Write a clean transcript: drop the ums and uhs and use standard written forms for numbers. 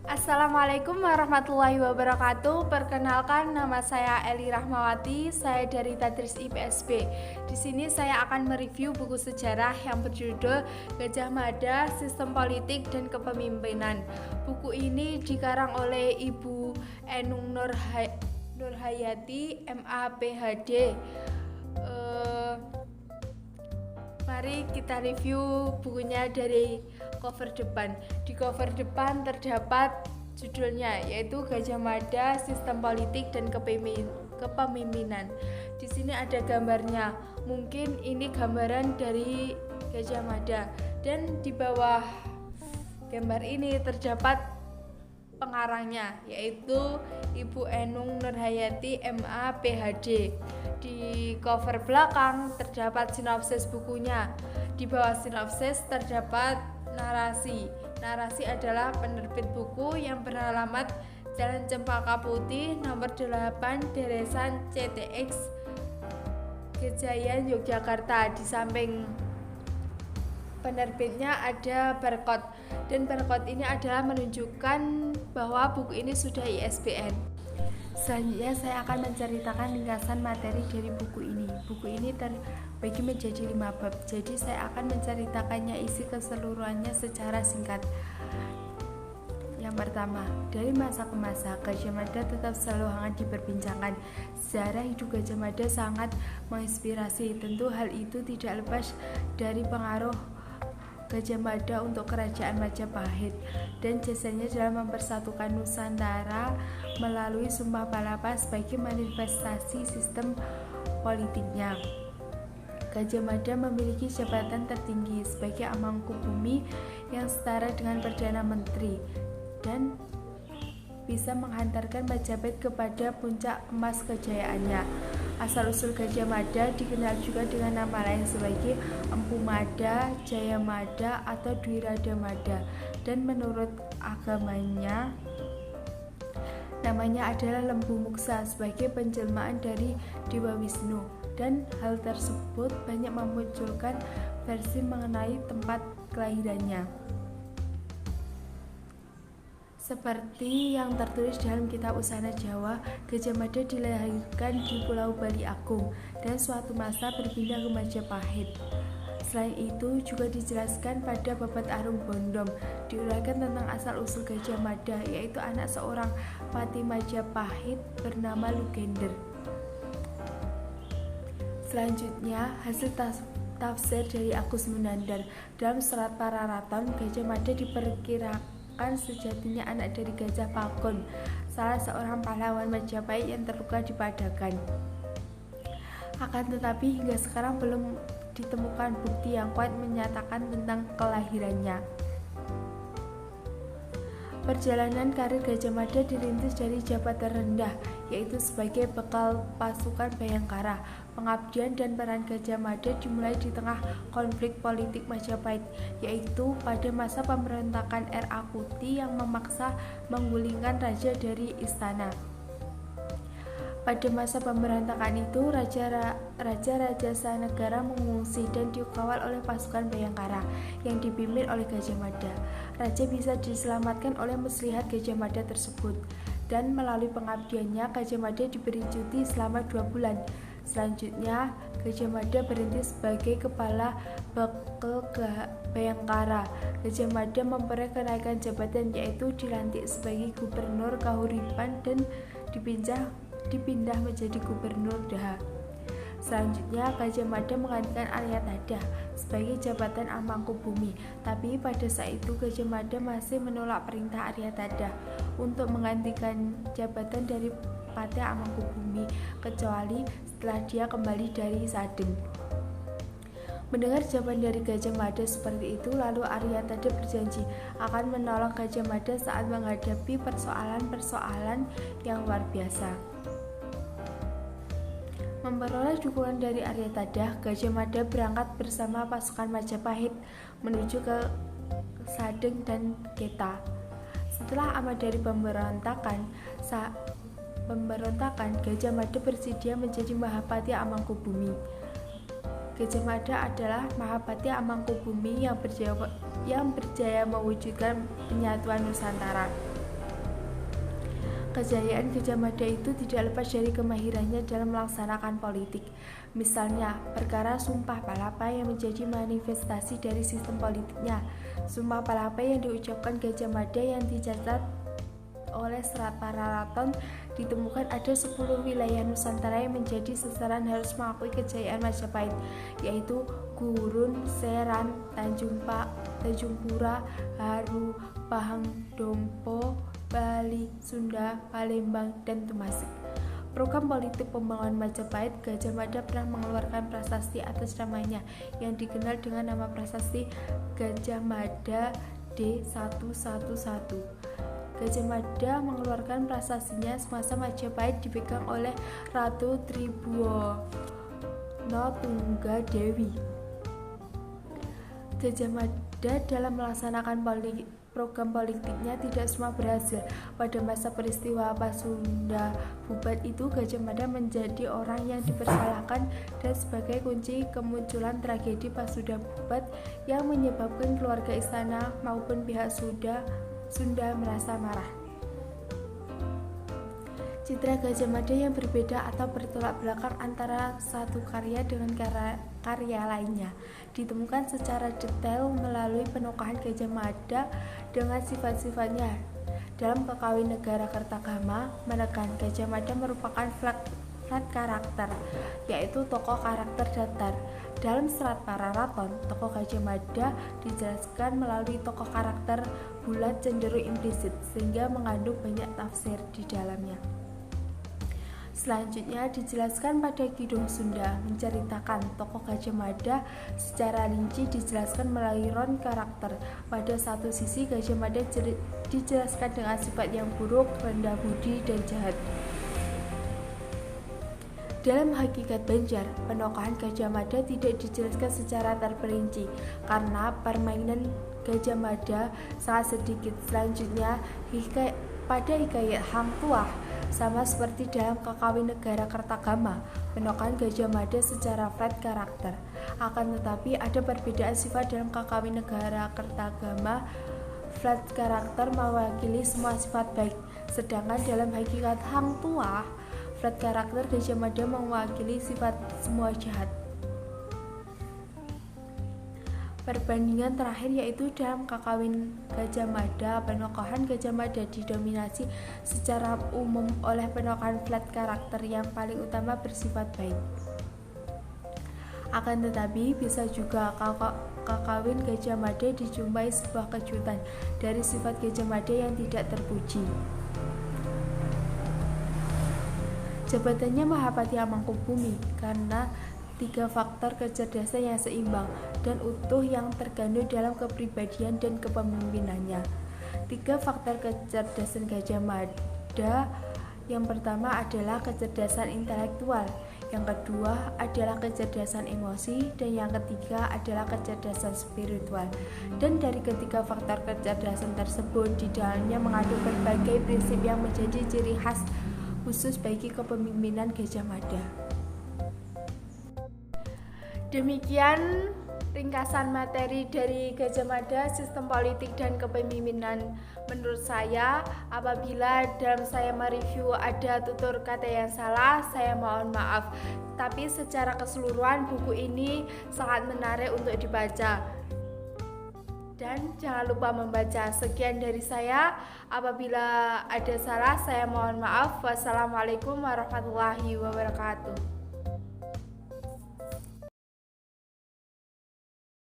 Assalamualaikum warahmatullahi wabarakatuh. Perkenalkan, nama saya Eli Rahmawati. Saya dari Tadris IPSB. Di sini saya akan mereview buku sejarah yang berjudul Gajah Mada, Sistem Politik dan Kepemimpinan. Buku ini dikarang oleh Ibu Enung Nurhayati, MA PhD. Mari kita review bukunya dari cover depan. Di cover depan terdapat judulnya, yaitu Gajah Mada, Sistem Politik dan Kepemimpinan. Di sini ada gambarnya. Mungkin ini gambaran dari Gajah Mada. Dan di bawah gambar ini terdapat pengarangnya, yaitu Ibu Enung Nurhayati, MA PhD. Di cover belakang terdapat sinopsis bukunya. Di bawah sinopsis terdapat narasi. Narasi adalah penerbit buku yang beralamat Jalan Cempaka Putih nomor 8 Deresan CTX Gejayan Yogyakarta. Di samping penerbitnya ada barcode, dan barcode ini adalah menunjukkan bahwa buku ini sudah ISBN. Selanjutnya saya akan menceritakan ringkasan materi dari buku ini. Buku ini terbagi menjadi 5 bab, jadi saya akan menceritakannya isi keseluruhannya secara singkat. Yang pertama, dari masa ke masa, Gajah Mada tetap selalu hangat diperbincangkan. Sejarah hidup Gajah Mada sangat menginspirasi. Tentu hal itu tidak lepas dari pengaruh Gajah Mada untuk kerajaan Majapahit dan jasanya dalam mempersatukan Nusantara melalui Sumpah Palapa sebagai manifestasi sistem politiknya. Gajah Mada memiliki jabatan tertinggi sebagai Amangkubumi yang setara dengan Perdana Menteri dan bisa menghantarkan Majapahit kepada puncak emas kejayaannya. Asal-usul Gajah Mada dikenal juga dengan nama lain sebagai Empu Mada, Jaya Mada, atau Dwi Rada Mada. Dan menurut agamanya, namanya adalah Lembu Muksa sebagai penjelmaan dari Dewa Wisnu. Dan hal tersebut banyak memunculkan versi mengenai tempat kelahirannya, seperti yang tertulis dalam kitab Usana Jawa. Gajah Mada dilahirkan di Pulau Bali Agung dan suatu masa berpindah ke Majapahit. Selain itu juga dijelaskan pada Babat Arung Bondom, diuraikan tentang asal-usul Gajah Mada, yaitu anak seorang Pati Majapahit bernama Lugender. Selanjutnya, hasil tafsir dari Agus Munandar. Dalam Serat Pararaton, Gajah Mada diperkirakan sejatinya anak dari Gajah Pagon, salah seorang pahlawan Majapahit yang terluka di Padakan. Akan tetapi hingga sekarang belum ditemukan bukti yang kuat menyatakan tentang kelahirannya. Perjalanan karir Gajah Mada dirintis dari jabatan rendah, yaitu sebagai bekal pasukan Bhayangkara. Pengabdian dan peran Gajah Mada dimulai di tengah konflik politik Majapahit, yaitu pada masa pemberontakan R.A. Kuti yang memaksa menggulingkan raja dari istana. Pada masa pemberontakan itu, raja-raja sanegara mengungsi dan dikawal oleh pasukan Bhayangkara yang dipimpin oleh Gajah Mada. Raja bisa diselamatkan oleh muslihat Gajah Mada tersebut, dan melalui pengabdiannya Gajah Mada diberi cuti selama 2 bulan. Selanjutnya, Gajah Mada berhenti sebagai kepala Bekel Bhayangkara. Gajah Mada memperoleh kenaikan jabatan, yaitu dilantik sebagai gubernur Kahuripan dan dipindah menjadi gubernur Daha. Selanjutnya, Gajah Mada menggantikan Aryatadha sebagai jabatan Amangkubumi, tapi pada saat itu Gajah Mada masih menolak perintah Aryatadha untuk menggantikan jabatan dari Patih Amangkubumi, kecuali setelah dia kembali dari Sadeng. Mendengar jawaban dari Gajah Mada seperti itu, lalu Aryatadha berjanji akan menolong Gajah Mada saat menghadapi persoalan-persoalan yang luar biasa. Memperoleh dukungan dari Aryatadha, Gajah Mada berangkat bersama pasukan Majapahit menuju ke Sadeng dan Keta. Setelah aman dari pemberontakan, Gajah Mada bersedia menjadi Mahapati Amangkubumi. Gajah Mada adalah Mahapati Amangkubumi yang berjaya mewujudkan penyatuan Nusantara. Kejayaan Gajah Mada itu tidak lepas dari kemahirannya dalam melaksanakan politik. Misalnya, perkara Sumpah Palapa yang menjadi manifestasi dari sistem politiknya. Sumpah Palapa yang diucapkan Gajah Mada yang dicatat oleh Serat Pararaton ditemukan ada 10 wilayah Nusantara yang menjadi sasaran harus mengakui kejayaan Majapahit, yaitu Gurun, Seran, Tanjung Pura, Haru, Pahang, Dompo, Bali, Sunda, Palembang, dan Temasek. Program politik pembangunan Majapahit, Gajah Mada pernah mengeluarkan prasasti atas namanya yang dikenal dengan nama prasasti Gajah Mada D111. Gajah Mada mengeluarkan prasastinya semasa Majapahit dipegang oleh Ratu Tribhuwana Tunggadewi. Gajah Mada dalam melaksanakan program politiknya tidak semua berhasil. Pada masa peristiwa Pasunda Bubat itu, Gajah Mada menjadi orang yang dipersalahkan dan sebagai kunci kemunculan tragedi Pasunda Bubat yang menyebabkan keluarga istana maupun pihak Sunda merasa marah. Citra Gajah Mada yang berbeda atau bertolak belakang antara satu karya dengan karya lainnya ditemukan secara detail melalui penokohan Gajah Mada dengan sifat-sifatnya. Dalam Kekawin Negara Kertagama menekan Gajah Mada merupakan flat karakter, yaitu tokoh karakter datar. Dalam Serat Pararaton, tokoh Gajah Mada dijelaskan melalui tokoh karakter bulat cenderung implisit, sehingga mengandung banyak tafsir di dalamnya. Selanjutnya dijelaskan pada Kidung Sunda menceritakan tokoh Gajah Mada secara rinci dijelaskan melalui ron karakter. Pada satu sisi Gajah Mada dijelaskan dengan sifat yang buruk, rendah budi, dan jahat. Dalam Hakikat Banjar, penokohan Gajah Mada tidak dijelaskan secara terperinci karena permainan Gajah Mada sangat sedikit. Selanjutnya, pada Hikayat Hang Tuah, sama seperti dalam Kekawin Negara Kertagama, penokohan Gajah Mada secara flat karakter. Akan tetapi ada perbedaan sifat dalam Kekawin Negara Kertagama. Flat karakter mewakili semua sifat baik, sedangkan dalam Hakikat Hang Tuah, flat karakter Gajah Mada mewakili sifat semua jahat. Perbandingan terakhir yaitu dalam Kekawin Gajah Mada, penokohan Gajah Mada didominasi secara umum oleh penokohan flat karakter yang paling utama bersifat baik. Akan tetapi bisa juga Kekawin Gajah Mada dijumpai sebuah kejutan dari sifat Gajah Mada yang tidak terpuji. Jabatannya Mahapati Amangkubumi karena 3 faktor kecerdasan yang seimbang dan utuh yang terkandung dalam kepribadian dan kepemimpinannya. 3 faktor kecerdasan Gajah Mada, yang pertama adalah kecerdasan intelektual, yang kedua adalah kecerdasan emosi, dan yang ketiga adalah kecerdasan spiritual. Dan dari ketiga faktor kecerdasan tersebut, di dalamnya mengandung berbagai prinsip yang menjadi ciri khas khusus bagi kepemimpinan Gajah Mada. Demikian ringkasan materi dari Gajah Mada, sistem politik dan kepemimpinan. Menurut saya, apabila dalam saya mereview ada tutur kata yang salah, saya mohon maaf. Tapi secara keseluruhan buku ini sangat menarik untuk dibaca. Dan jangan lupa membaca. Sekian dari saya. Apabila ada salah, saya mohon maaf. Wassalamualaikum warahmatullahi wabarakatuh.